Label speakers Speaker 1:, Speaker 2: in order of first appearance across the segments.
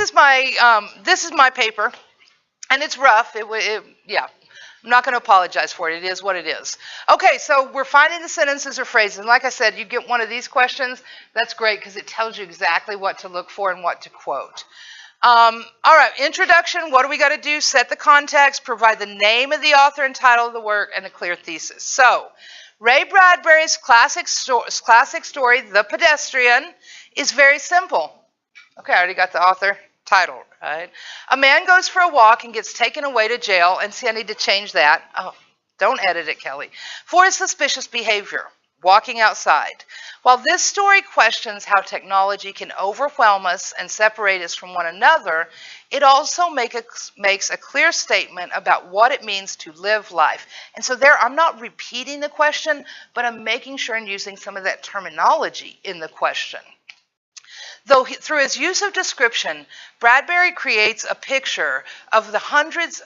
Speaker 1: is my paper, and it's rough. Yeah. I'm not going to apologize for it. It is what it is. Okay, so we're finding the sentences or phrases. And like I said, you get one of these questions, that's great because it tells you exactly what to look for and what to quote. All right, introduction. What do we got to do? Set the context, provide the name of the author and title of the work, and a clear thesis. So, Ray Bradbury's classic story, The Pedestrian, is very simple. Okay, I already got the author title, right? A man goes for a walk and gets taken away to jail, and see, I need to change that. Oh, don't edit it, Kelly. For his suspicious behavior, walking outside. While this story questions how technology can overwhelm us and separate us from one another, it also makes a clear statement about what it means to live life. And so there, I'm not repeating the question, but I'm making sure and using some of that terminology in the question. Though through his use of description, Bradbury creates a picture of the hundreds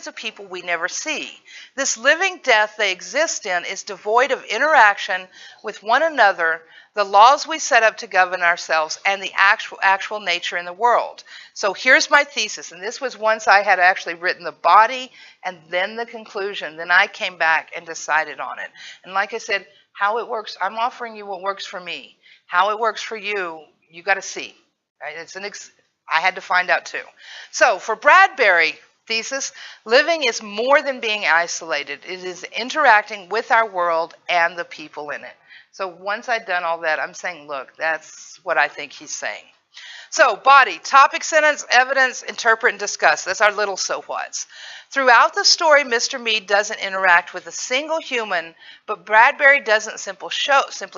Speaker 1: of people we never see. This living death they exist in is devoid of interaction with one another, the laws we set up to govern ourselves, and the actual nature in the world. So here's my thesis, and this was once I had actually written the body and then the conclusion. Then I came back and decided on it. And like I said, how it works, I'm offering you what works for me. How it works for you, you got to see. Right? I had to find out too. So for Bradbury thesis, living is more than being isolated. It is interacting with our world and the people in it. So once I've done all that, I'm saying, look, that's what I think he's saying. So body, topic, sentence, evidence, interpret, and discuss. That's our little so whats. Throughout the story, Mr. Mead doesn't interact with a single human, but Bradbury doesn't simply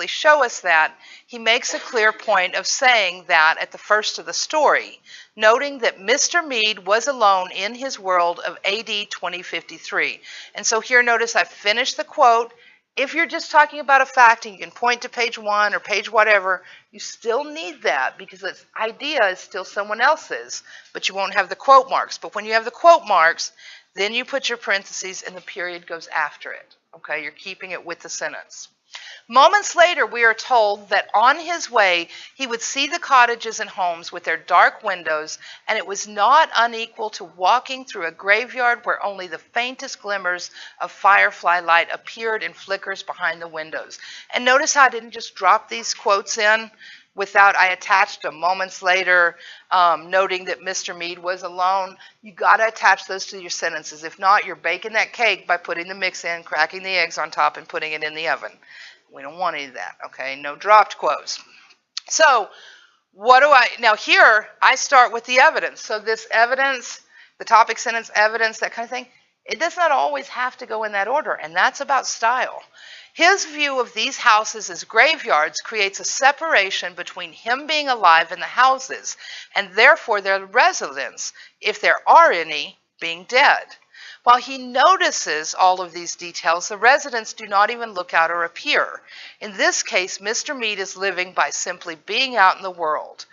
Speaker 1: show us that. He makes a clear point of saying that at the first of the story, noting that Mr. Mead was alone in his world of AD 2053. And so here, notice I finished the quote. If you're just talking about a fact and you can point to page 1 or page whatever, you still need that because its idea is still someone else's, but you won't have the quote marks. But when you have the quote marks, then you put your parentheses and the period goes after it. Okay, you're keeping it with the sentence. Moments later, we are told that on his way, he would see the cottages and homes with their dark windows, and it was not unequal to walking through a graveyard where only the faintest glimmers of firefly light appeared in flickers behind the windows. And notice how I didn't just drop these quotes in without I attached them moments later, noting that Mr. Mead was alone. You got to attach those to your sentences. If not, you're baking that cake by putting the mix in, cracking the eggs on top, and putting it in the oven. We don't want any of that, okay? No dropped quotes. So now here I start with the evidence. So this evidence, the topic, sentence, evidence, that kind of thing, it does not always have to go in that order, and that's about style. His view of these houses as graveyards creates a separation between him being alive and the houses, and therefore their residents, if there are any, being dead. While he notices all of these details, the residents do not even look out or appear. In this case, Mr. Mead is living by simply being out in the world.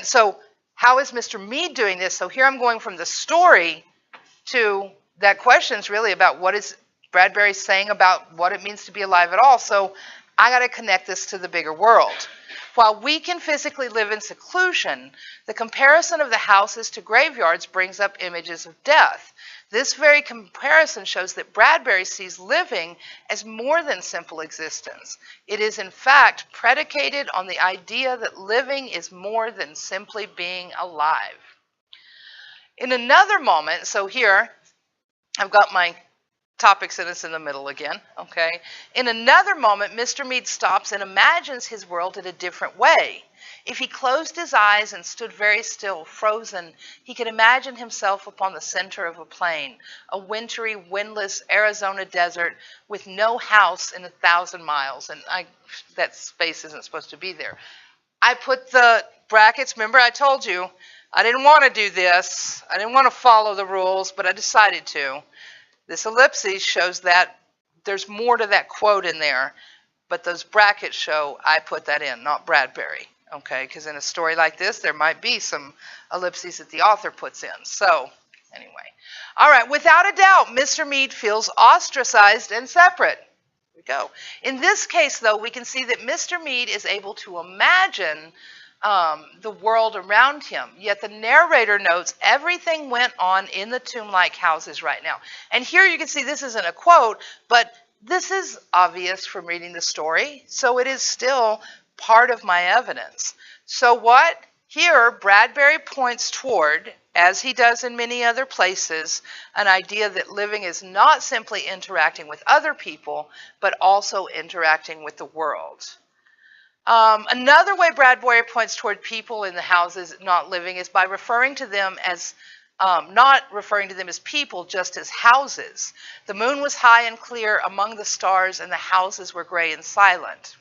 Speaker 1: So how is Mr. Mead doing this? So here I'm going from the story to that question is really about what is Bradbury saying about what it means to be alive at all. So I got to connect this to the bigger world. While we can physically live in seclusion, the comparison of the houses to graveyards brings up images of death. This very comparison shows that Bradbury sees living as more than simple existence. It is, in fact, predicated on the idea that living is more than simply being alive. In another moment, so here, I've got my topic sentence in the middle again, okay? In another moment, Mr. Mead stops and imagines his world in a different way. If he closed his eyes and stood very still, frozen, he could imagine himself upon the center of a plain, a wintry, windless Arizona desert with no house in 1,000 miles. And that space isn't supposed to be there. I put the brackets. Remember, I told you I didn't want to do this. I didn't want to follow the rules, but I decided to. This ellipsis shows that there's more to that quote in there, but those brackets show I put that in, not Bradbury. Okay, because in a story like this, there might be some ellipses that the author puts in. So, anyway. All right, without a doubt, Mr. Mead feels ostracized and separate. Here we go. In this case, though, we can see that Mr. Mead is able to imagine the world around him. Yet the narrator notes everything went on in the tomb-like houses right now. And here you can see this isn't a quote, but this is obvious from reading the story, so it is still part of my evidence. So what? Here, Bradbury points toward, as he does in many other places, an idea that living is not simply interacting with other people, but also interacting with the world. Another way Bradbury points toward people in the houses not living is by referring to them as not referring to them as people, just as houses. The moon was high and clear among the stars, and the houses were gray and silent.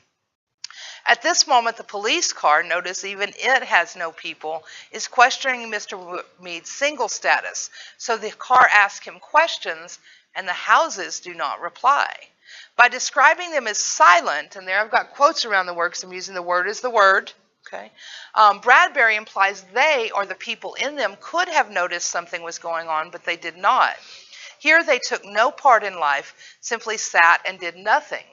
Speaker 1: At this moment, the police car, notice even it has no people, is questioning Mr. Mead's single status. So the car asks him questions, and the houses do not reply. By describing them as silent, and there I've got quotes around the word because I'm using the word as the word, okay? Bradbury implies they, or the people in them, could have noticed something was going on, but they did not. Here they took no part in life, simply sat and did nothing.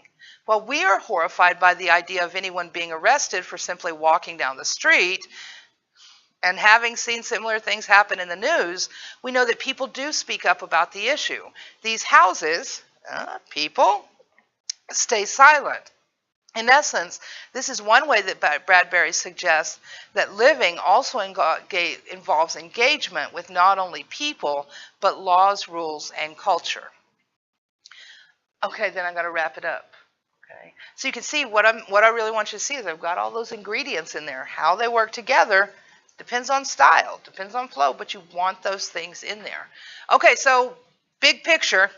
Speaker 1: While we are horrified by the idea of anyone being arrested for simply walking down the street, and having seen similar things happen in the news, we know that people do speak up about the issue. These houses, people, stay silent. In essence, this is one way that Bradbury suggests that living also involves engagement with not only people, but laws, rules, and culture. Okay, then I'm going to wrap it up. Okay, so you can see what I really want you to see is I've got all those ingredients in there. How they work together depends on style, depends on flow, but you want those things in there. Okay, so big picture.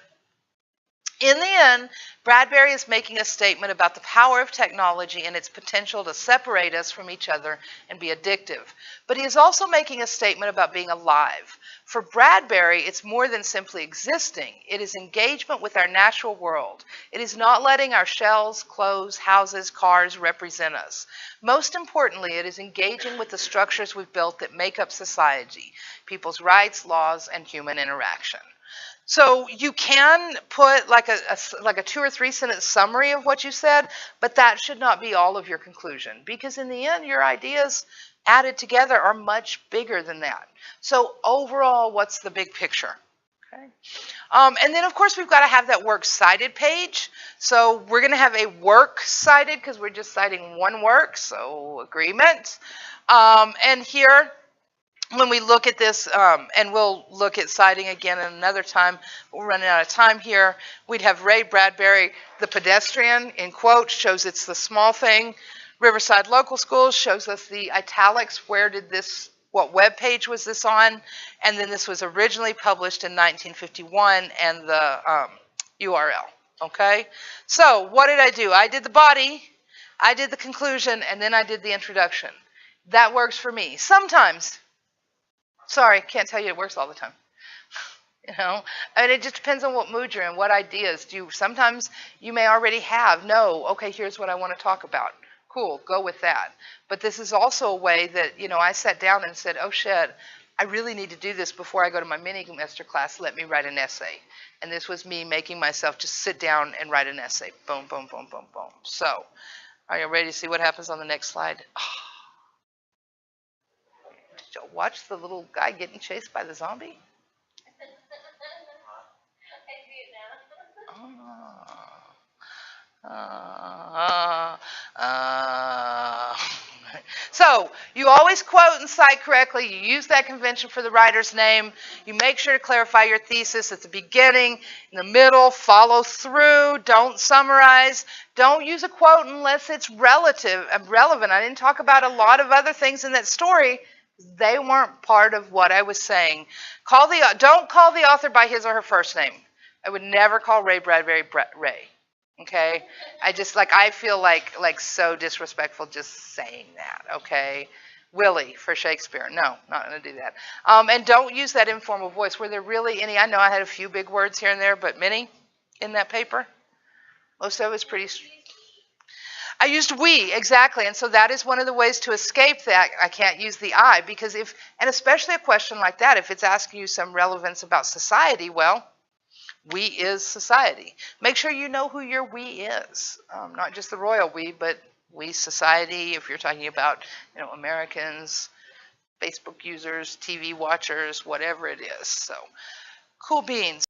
Speaker 1: In the end, Bradbury is making a statement about the power of technology and its potential to separate us from each other and be addictive. But he is also making a statement about being alive. For Bradbury, it's more than simply existing. It is engagement with our natural world. It is not letting our shells, clothes, houses, cars represent us. Most importantly, it is engaging with the structures we've built that make up society, people's rights, laws, and human interaction. So you can put like a 2 or 3 sentence summary of what you said, but that should not be all of your conclusion, because in the end, your ideas added together are much bigger than that. So overall, what's the big picture? Okay. And then, of course, we've got to have that works cited page. So we're going to have a work cited because we're just citing one work, so agreement. And here, when we look at this, and we'll look at citing again at another time, but we're running out of time here, we'd have Ray Bradbury, the pedestrian, in quotes, shows it's the small thing. Riverside Local Schools shows us the italics, where did this, what web page was this on, and then this was originally published in 1951, and the URL, okay? So what did I do? I did the body, I did the conclusion, and then I did the introduction. That works for me. Sometimes. Sorry, can't tell you it works all the time. You know, and it just depends on what mood you're in, what ideas do you. Sometimes you may already have. No, okay, here's what I want to talk about. Cool, go with that. But this is also a way that, you know, I sat down and said, oh shit, I really need to do this before I go to my mini master class. Let me write an essay. And this was me making myself just sit down and write an essay. Boom, boom, boom, boom, boom. So, are you ready to see what happens on the next slide? Watch the little guy getting chased by the zombie. So you always quote and cite correctly. You use that convention for the writer's name. You make sure to clarify your thesis at the beginning, in the middle, follow through. Don't summarize. Don't use a quote unless it's relevant. I didn't talk about a lot of other things in that story. They weren't part of what I was saying. Don't call the author by his or her first name. I would never call Ray Bradbury Ray. Okay? I feel like so disrespectful just saying that. Okay? Willie for Shakespeare. No, not going to do that. And don't use that informal voice. Were there really any? I know I had a few big words here and there, but many in that paper? Most of it was pretty. I used we, exactly, and so that is one of the ways to escape that. I can't use the I, because and especially a question like that, if it's asking you some relevance about society, well, we is society. Make sure you know who your we is, not just the royal we, but We, society, if you're talking about, Americans, Facebook users, TV watchers, whatever it is. So, cool beans.